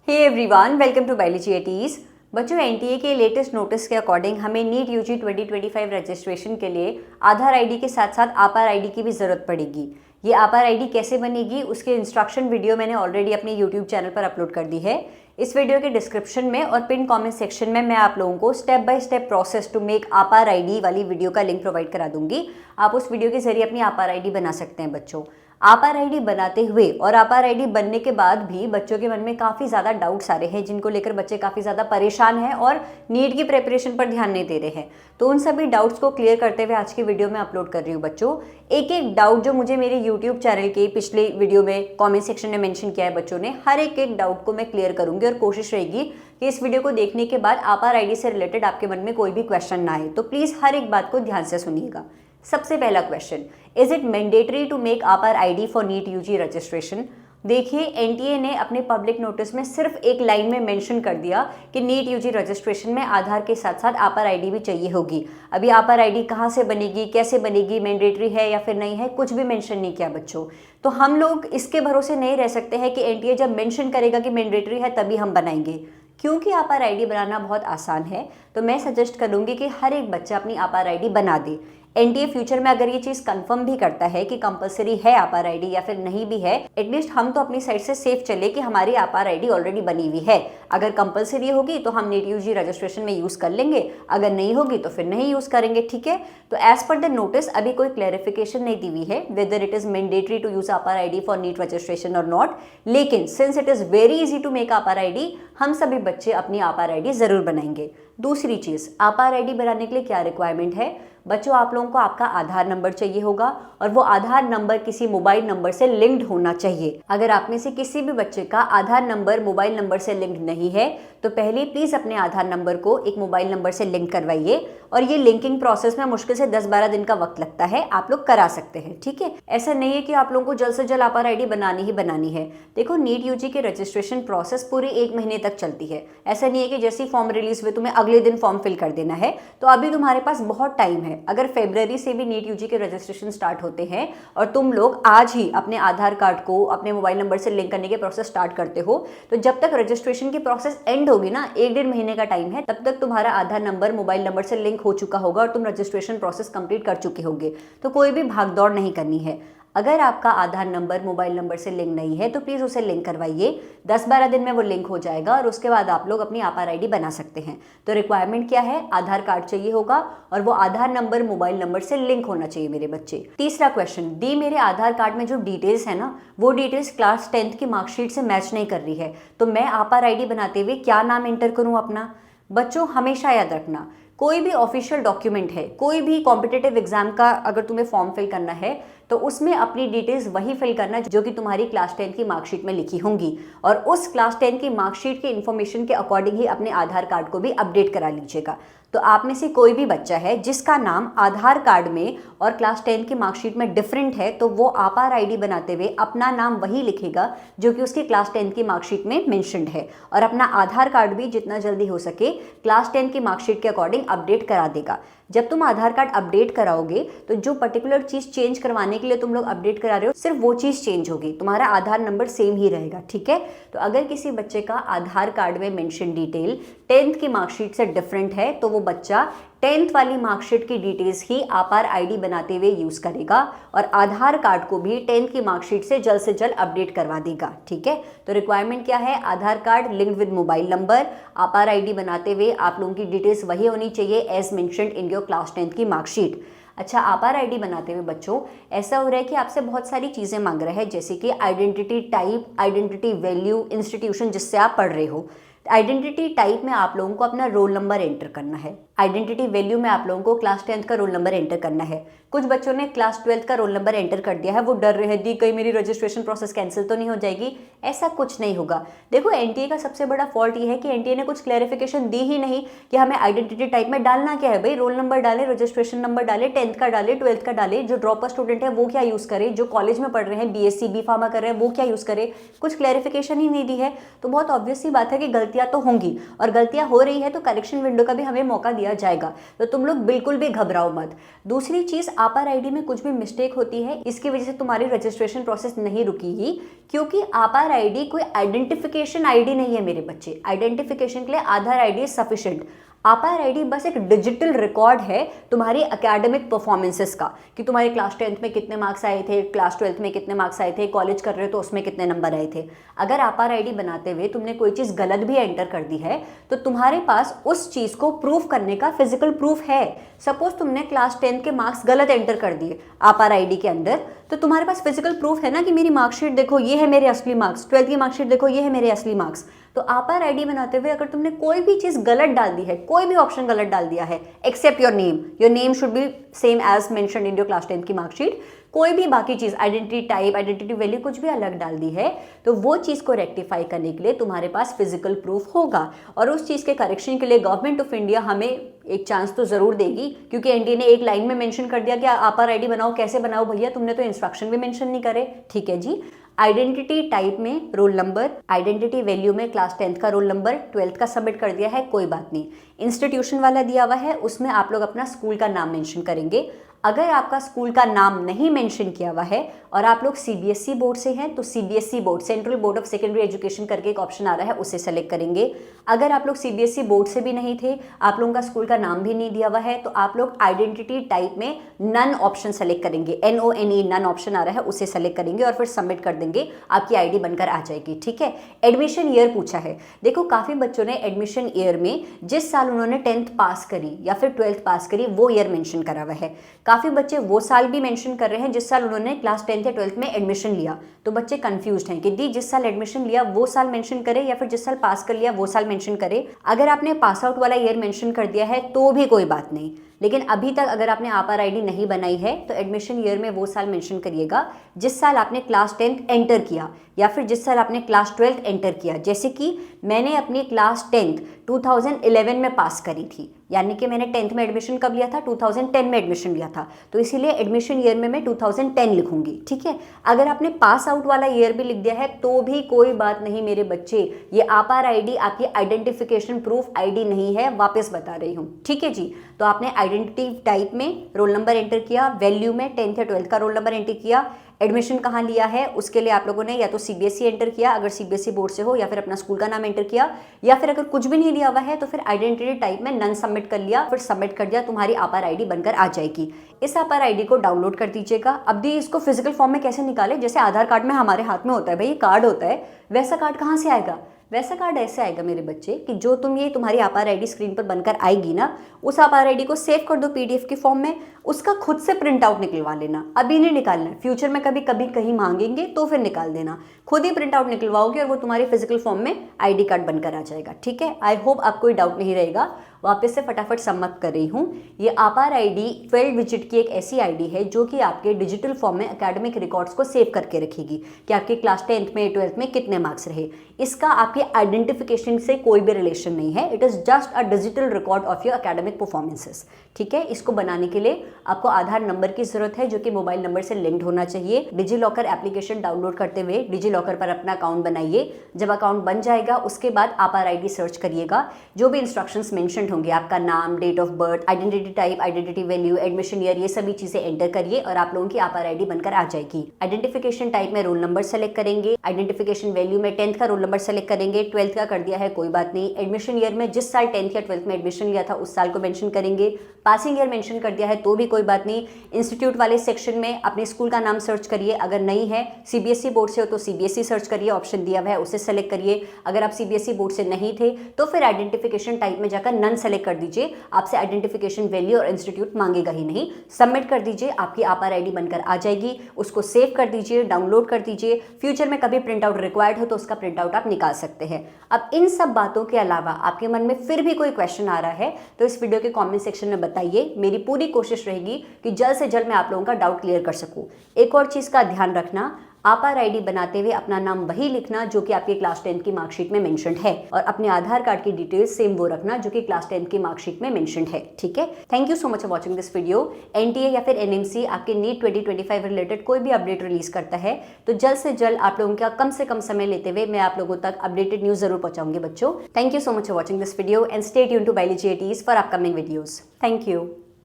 Hey everyone, welcome to biology एटीज। बच्चों, NTA के लेटेस्ट नोटिस के अकॉर्डिंग हमें नीट यूजी 2025 रजिस्ट्रेशन के लिए आधार आईडी के साथ साथ आपार आईडी की भी ज़रूरत पड़ेगी। ये आपार आईडी कैसे बनेगी उसके इंस्ट्रक्शन वीडियो मैंने ऑलरेडी अपने यूट्यूब चैनल पर अपलोड कर दी है। इस वीडियो के डिस्क्रिप्शन में और पिन कमेंट सेक्शन में मैं आप लोगों को step by step process to make APAAR ID वाली वीडियो का लिंक प्रोवाइड करा दूंगी। आप उस वीडियो के जरिए अपनी आपार आईडी बना सकते हैं। बच्चों, आपार आईडी बनाते हुए और आपार आईडी बनने के बाद भी बच्चों के मन में काफ़ी ज़्यादा डाउट्स आ रहे हैं, जिनको लेकर बच्चे काफ़ी ज़्यादा परेशान हैं और नीट की प्रिपरेशन पर ध्यान नहीं दे रहे हैं। तो उन सभी डाउट्स को क्लियर करते हुए आज की वीडियो में अपलोड कर रही हूँ। बच्चों, एक एक डाउट जो मुझे मेरे यूट्यूब चैनल के पिछले वीडियो में कॉमेंट सेक्शन में मेंशन किया है बच्चों ने, हर एक डाउट को मैं क्लियर करूँगी और कोशिश रहेगी कि इस वीडियो को देखने के बाद आपार आईडी से रिलेटेड आपके मन में कोई भी क्वेश्चन ना आए। तो प्लीज़ हर एक बात को ध्यान से सुनिएगा। सबसे पहला question, is it mandatory to make APAAR ID for NEET UG registration? देखिए, एनटीए ने अपने पब्लिक नोटिस में सिर्फ एक लाइन में मेंशन कर दिया कि नीट यूजी रजिस्ट्रेशन में आधार के साथ साथ आपार आईडी भी चाहिए होगी। अभी आपार आईडी कहाँ से बनेगी, कैसे बनेगी, मैंडेटरी है या फिर नहीं है, कुछ भी मेंशन नहीं किया बच्चों। तो हम लोग इसके भरोसे नहीं रह सकते हैं कि एनटीए जब मेंशन करेगा कि मैंडेटरी है तभी हम बनाएंगे। क्योंकि आपार आईडी बनाना बहुत आसान है, तो मैं सजेस्ट करूंगी कि हर एक बच्चा अपनी आपार आईडी बना दे। एनटीए फ्यूचर में अगर ये चीज़ कंफर्म भी करता है कि कंपलसरी है आपार आईडी या फिर नहीं भी है, एटलीस्ट हम तो अपनी साइड से सेफ चले कि हमारी आपार आईडी ऑलरेडी बनी हुई है। अगर कंपलसरी होगी तो हम नीट यूजी रजिस्ट्रेशन में यूज़ कर लेंगे, अगर नहीं होगी तो फिर नहीं यूज़ करेंगे। ठीक है, तो एज पर द नोटिस अभी कोई क्लैरिफिकेशन नहीं दी हुई है whether it is mandatory to use APAAR ID for NEET registration और नॉट। लेकिन since it is very easy to make APAAR ID, हम सभी बच्चे अपनी आपार आईडी ज़रूर बनाएंगे। दूसरी चीज़, आपार आईडी बनाने के लिए क्या रिक्वायरमेंट है बच्चों? आप लोगों को आपका आधार नंबर चाहिए होगा और वो आधार नंबर किसी मोबाइल नंबर से लिंक्ड होना चाहिए। अगर आप में से किसी भी बच्चे का आधार नंबर मोबाइल नंबर से लिंक्ड नहीं है तो पहले प्लीज़ अपने आधार नंबर को एक मोबाइल नंबर से लिंक करवाइए। और ये लिंकिंग प्रोसेस में मुश्किल से 10-12 दिन का वक्त लगता है, आप लोग करा सकते हैं। ठीक है, ऐसा नहीं है कि आप लोगों को जल्द से जल्द आपार आईडी बनानी ही बनानी है। देखो, नीट यूजी के रजिस्ट्रेशन प्रोसेस पूरे 1 महीने तक चलती है। ऐसा नहीं है कि जैसे ही फॉर्म रिलीज हुए तुम्हें अगले दिन फॉर्म फिल कर देना है। तो अभी तुम्हारे पास बहुत टाइम है। अगर फरवरी से भी नीट यूजी के रजिस्ट्रेशन स्टार्ट होते हैं और तुम लोग आज ही अपने आधार कार्ड को अपने मोबाइल नंबर से लिंक करने के प्रोसेस स्टार्ट करते हो, तो जब तक रजिस्ट्रेशन की प्रोसेस एंड होगी ना, 1-1.5 महीने का टाइम है, तब तक तुम्हारा आधार नंबर मोबाइल नंबर से लिंक हो चुका होगा और तुम रजिस्ट्रेशन प्रोसेस कंप्लीट कर चुके होंगे। तो कोई भी भागदौड़ नहीं करनी है। अगर आपका आधार नंबर मोबाइल नंबर से लिंक नहीं है तो प्लीज़ उसे लिंक करवाइए। 10-12 दिन में वो लिंक हो जाएगा और उसके बाद आप लोग अपनी आपार आईडी बना सकते हैं। तो रिक्वायरमेंट क्या है? आधार कार्ड चाहिए होगा और वो आधार नंबर मोबाइल नंबर से लिंक होना चाहिए मेरे बच्चे। तीसरा क्वेश्चन, दी मेरे आधार कार्ड में जो डिटेल्स है ना, वो डिटेल्स क्लास 10th की मार्कशीट से मैच नहीं कर रही है, तो मैं आपार आईडी बनाते हुए क्या नाम एंटर करूँ अपना? बच्चों, हमेशा याद रखना, कोई भी ऑफिशियल डॉक्यूमेंट है, कोई भी कॉम्पिटिटिव एग्जाम का अगर तुम्हें फॉर्म फिल करना है तो उसमें अपनी डिटेल्स वही फिल करना जो कि तुम्हारी क्लास 10 की मार्कशीट में लिखी होंगी, और उस क्लास 10 की मार्कशीट के इन्फॉर्मेशन के अकॉर्डिंग ही अपने आधार कार्ड को भी अपडेट करा लीजिएगा। तो आप में से कोई भी बच्चा है जिसका नाम आधार कार्ड में और क्लास 10 की मार्कशीट में डिफरेंट है, तो वो आपार आईडी बनाते हुए अपना नाम वही लिखेगा जो कि उसकी क्लास 10 की मार्कशीट में मेंशन्ड है, और अपना आधार कार्ड भी जितना जल्दी हो सके क्लास 10 की मार्कशीट के अकॉर्डिंग अपडेट करा देगा। जब तुम आधार कार्ड अपडेट कराओगे तो जो पर्टिकुलर चीज़ चेंज करवाने के लिए तुम लोग अपडेट करा रहे हो, सिर्फ वो चीज़ चेंज होगी, तुम्हारा आधार नंबर सेम ही रहेगा। ठीक है, तो अगर किसी बच्चे का आधार कार्ड में मेंशन डिटेल 10th की मार्कशीट से डिफरेंट है तो वो बच्चा 10th वाली मार्कशीट की डिटेल्स ही आपार आईडी बनाते हुए यूज़ करेगा और आधार कार्ड को भी 10th की मार्कशीट से जल्द अपडेट करवा देगा। ठीक है, तो रिक्वायरमेंट क्या है? Aadhaar card linked with mobile number, APAAR ID बनाते हुए आप लोगों की डिटेल्स वही होनी चाहिए as mentioned in your class 10th की मार्कशीट। अच्छा, आपार आईडी बनाते हुए बच्चों ऐसा हो रहा है कि आपसे बहुत सारी चीज़ें मांग रहे हैं, जैसे कि identity type, identity value, institution जिससे आप पढ़ रहे हो। आइडेंटिटी टाइप में आप लोगों को अपना रोल नंबर एंटर करना है। आइडेंटिटी वैल्यू में आप लोगों को क्लास 10th का रोल नंबर एंटर करना है। कुछ बच्चों ने क्लास 12th का रोल नंबर एंटर कर दिया है, वो डर रहे हैं दी कहीं मेरी रजिस्ट्रेशन प्रोसेस कैंसिल तो नहीं हो जाएगी। ऐसा कुछ नहीं होगा। देखो, एनटीए का सबसे बड़ा फॉल्ट ये है कि एनटीए ने कुछ क्लैरिफिकेशन दी ही नहीं कि हमें आइडेंटिटी टाइप में डालना क्या है। भाई, रोल नंबर डाले, रजिस्ट्रेशन नंबर डाले, 10th का डाले, 12th का डाले, जो ड्रॉपर स्टूडेंट है वो क्या यूज़ करे, जो कॉलेज में पढ़ रहे हैं बीएससी बी फार्मा कर रहे हैं वो क्या यूज़ करे, कुछ क्लैरिफिकेशन ही नहीं दी है। तो बहुत ऑब्वियस सी बात है कि गलतियाँ तो होंगी, और गलतियाँ हो रही है तो करेक्शन विंडो का भी हमें मौका दिया लिया जाएगा, तो तुम लोग बिल्कुल भी घबराओ मत। दूसरी चीज़, आपार आईडी में कुछ भी मिस्टेक होती है, इसकी वजह से तुम्हारी रजिस्ट्रेशन प्रोसेस नहीं रुकेगी, क्योंकि आपार आईडी कोई आइडेंटिफिकेशन आईडी नहीं है मेरे बच्चे। आइडेंटिफिकेशन के लिए आधार आईडी इज सफिशिएंट। आपार आईडी बस एक डिजिटल रिकॉर्ड है तुम्हारी एकेडमिक परफॉर्मेंसेस का, कि तुम्हारे क्लास 10th में कितने मार्क्स आए थे, क्लास 12th में कितने मार्क्स आए थे, कॉलेज कर रहे हो तो उसमें कितने नंबर आए थे। अगर आपार आईडी बनाते हुए तुमने कोई चीज़ गलत भी एंटर कर दी है तो तुम्हारे पास उस चीज़ को प्रूफ करने का फिजिकल प्रूफ है। सपोज तुमने क्लास 10 के मार्क्स गलत एंटर कर दिए आपार आईडी के अंदर, तो तुम्हारे पास फिजिकल प्रूफ है ना कि मेरी मार्कशीट देखो ये है मेरे असली मार्क्स, 12th की मार्कशीट देखो ये है मेरे असली मार्क्स। तो आपार आईडी बनाते हुए अगर तुमने कोई भी चीज़ गलत डाल दी है, कोई भी ऑप्शन गलत डाल दिया है, except your name should be same as mentioned in your class 10 की मार्कशीट, कोई भी बाकी चीज़ आइडेंटिटी टाइप, आइडेंटिटी वैल्यू कुछ भी अलग डाल दी है, तो वो चीज़ को रेक्टिफाई करने के लिए तुम्हारे पास फिजिकल प्रूफ होगा। और उस चीज़ के करेक्शन के लिए गवर्नमेंट ऑफ इंडिया हमें एक चांस तो ज़रूर देगी, क्योंकि एनडीए ने एक लाइन में मेंशन कर दिया कि आपार आईडी बनाओ। कैसे बनाओ भैया, तुमने तो इंस्ट्रक्शन भी मेंशन नहीं करे। ठीक है जी, आइडेंटिटी टाइप में रोल नंबर, आइडेंटिटी वैल्यू में क्लास 10th का रोल नंबर, 12th का सबमिट कर दिया है, कोई बात नहीं। इंस्टीट्यूशन वाला दिया हुआ है, उसमें आप लोग अपना स्कूल का नाम मेंशन करेंगे। अगर आपका स्कूल का नाम नहीं मेंशन किया हुआ है और आप लोग सीबीएसई बोर्ड से हैं तो CBSE board, central board of secondary education करके एक ऑप्शन आ रहा है, उसे सेलेक्ट करेंगे। अगर आप लोग सीबीएसई बोर्ड से भी नहीं थे, आप लोगों का स्कूल का नाम भी नहीं दिया हुआ है, तो आप लोग आइडेंटिटी टाइप में नन ऑप्शन सेलेक्ट करेंगे, NONE नन ऑप्शन आ रहा है, उसे सेलेक्ट करेंगे और फिर सबमिट कर देंगे, आपकी आईडी बनकर आ जाएगी। ठीक है। एडमिशन ईयर पूछा है, देखो काफ़ी बच्चों ने एडमिशन ईयर में जिस साल उन्होंने 10th पास करी या फिर 12th पास करी वो ईयर मेंशन करा हुआ है। काफ़ी बच्चे वो साल भी मेंशन कर रहे हैं जिस साल उन्होंने क्लास 10th या 12th में एडमिशन लिया, तो बच्चे कंफ्यूज्ड हैं कि दी जिस साल एडमिशन लिया वो साल मेंशन करे या फिर जिस साल पास कर लिया वो साल मेंशन करे। अगर आपने पास आउट वाला ईयर मेंशन कर दिया है तो भी कोई बात नहीं, लेकिन अभी तक अगर आपने आपार आईडी नहीं बनाई है तो एडमिशन ईयर में वो साल मेंशन करिएगा जिस साल आपने क्लास 10th एंटर किया या फिर जिस साल आपने क्लास 12th एंटर किया। जैसे कि मैंने अपनी क्लास 10th 2011 में पास करी थी, यानी कि मैंने 10th में एडमिशन कब लिया था, 2010 में एडमिशन लिया था, तो इसीलिए एडमिशन ईयर में मैं 2010 लिखूंगी। ठीक है। अगर आपने पास आउट वाला ईयर भी लिख दिया है तो भी कोई बात नहीं मेरे बच्चे, ये आपार आईडी आपकी आइडेंटिफिकेशन प्रूफ आईडी नहीं है, वापस बता रही हूँ। ठीक है जी। तो आपने आइडेंटिटी टाइप में रोल नंबर एंटर किया, वैल्यू में 10th या 12th का रोल नंबर एंटर किया, एडमिशन कहाँ लिया है उसके लिए आप लोगों ने या तो सीबीएसई एंटर किया अगर सीबीएसई बोर्ड से हो, या फिर अपना स्कूल का नाम एंटर किया, या फिर अगर कुछ भी नहीं लिया हुआ है तो फिर आइडेंटिटी टाइप में नन सबमिट कर लिया, फिर सबमिट कर दिया, तुम्हारी आपार आईडी बनकर आ जाएगी। इस आपार आईडी को डाउनलोड कर दीजिएगा। अब दी इसको फिजिकल फॉर्म में कैसे निकाले, जैसे आधार कार्ड में हमारे हाथ में होता है भाई कार्ड होता है, वैसा कार्ड कहाँ से आएगा, वैसा कार्ड ऐसे आएगा मेरे बच्चे कि जो तुम्हारी आपार आईडी स्क्रीन पर बनकर आएगी ना, उस आपार आईडी को सेव कर दो पीडीएफ के फॉर्म में, उसका खुद से प्रिंट आउट निकलवा लेना। अभी नहीं निकालना, फ्यूचर में कभी कहीं मांगेंगे तो फिर निकाल देना, खुद ही प्रिंट आउट निकलवाओगे और वो तुम्हारी फिजिकल फॉर्म में आईडी कार्ड बनकर आ जाएगा। ठीक है। आई होप आपको कोई डाउट नहीं रहेगा। वापस से फटाफट सम्मत कर रही हूँ, ये आपार आईडी 12 डिजिट की एक ऐसी आईडी है जो कि आपके डिजिटल फॉर्म में एकेडमिक रिकॉर्ड्स को सेव करके रखेगी कि आपके क्लास 10th में 12th में कितने मार्क्स रहे। इसका आपके आइडेंटिफिकेशन से कोई भी रिलेशन नहीं है, it is just a digital record of your academic performances. ठीक है। इसको बनाने के लिए आपको आधार नंबर की जरूरत है जो कि मोबाइल नंबर से लिंक्ड होना चाहिए। डिजी लॉकर एप्लीकेशन डाउनलोड करते हुए डिजी लॉकर पर अपना अकाउंट बनाइए। जब अकाउंट बन जाएगा उसके बाद आपार आईडी सर्च करिएगा, जो भी इंस्ट्रक्शंस मेंशन्ड होंगे, आपका नाम, date of birth, identity type, identity value, admission year, ये सभी चीजें एंटर करिए और आप लोगों की आपार आईडी बनकर आ जाएगी। आइडेंटिफिकेशन टाइप में रोल नंबर सेलेक्ट करेंगे, आइडेंटिफिकेशन वैल्यू में 10th का रोल नंबर सेलेक्ट करेंगे, 12th का कर दिया है कोई बात नहीं, एडमिशन ईयर में जिस साल 10th या 12th में एडमिशन लिया था उस साल को मेंशन करेंगे, पासिंग ईयर मेंशन कर दिया है तो भी कोई बात नहीं। इंस्टीट्यूट वाले सेक्शन में अपने स्कूल का नाम सर्च करिए, अगर नहीं है सीबीएसई बोर्ड से हो तो सीबीएसई सर्च करिए, ऑप्शन दिया हुआ है उसे सेलेक्ट करिए। अगर आप सीबीएसई बोर्ड से नहीं थे तो फिर आइडेंटिफिकेशन टाइप में जाकर नन सेलेक्ट कर दीजिए, आपसे आइडेंटिफिकेशन वैल्यू और इंस्टीट्यूट मांगेगा ही नहीं, सबमिट कर दीजिए, आपकी आपार आईडी बनकर आ जाएगी। उसको सेव कर दीजिए, डाउनलोड कर दीजिए, फ्यूचर में कभी प्रिंट आउट रिक्वायर्ड हो तो उसका प्रिंट आउट आप निकाल सकते हैं। अब इन सब बातों के अलावा आपके मन में फिर भी कोई क्वेश्चन आ रहा है तो इस वीडियो के कमेंट सेक्शन में बताइए, मेरी पूरी कोशिश रहेगी कि जल्द से जल्द मैं आप लोगों का डाउट क्लियर कर सकूं। एक और चीज का ध्यान रखना, आपार आईडी बनाते हुए अपना नाम वही लिखना जो कि आपके क्लास 10 की मार्कशीट में मेंशन्ड है, और अपने आधार कार्ड की डिटेल्स सेम वो रखना जो कि क्लास 10 की मार्कशीट में मेंशन्ड है। ठीक है, thank you so much for watching this video. NTA या फिर एनएमसी आपके नीट 2025 रिलेटेड कोई भी अपडेट रिलीज करता है तो जल्द से जल्द आप लोगों का कम से कम समय लेते हुए मैं आप लोगों तक अपडेटेड न्यूज जरूर पहुंचाऊंगी बच्चों। Thank you so much for watching this video and stay tuned to biology eighties for upcoming videos. Thank you.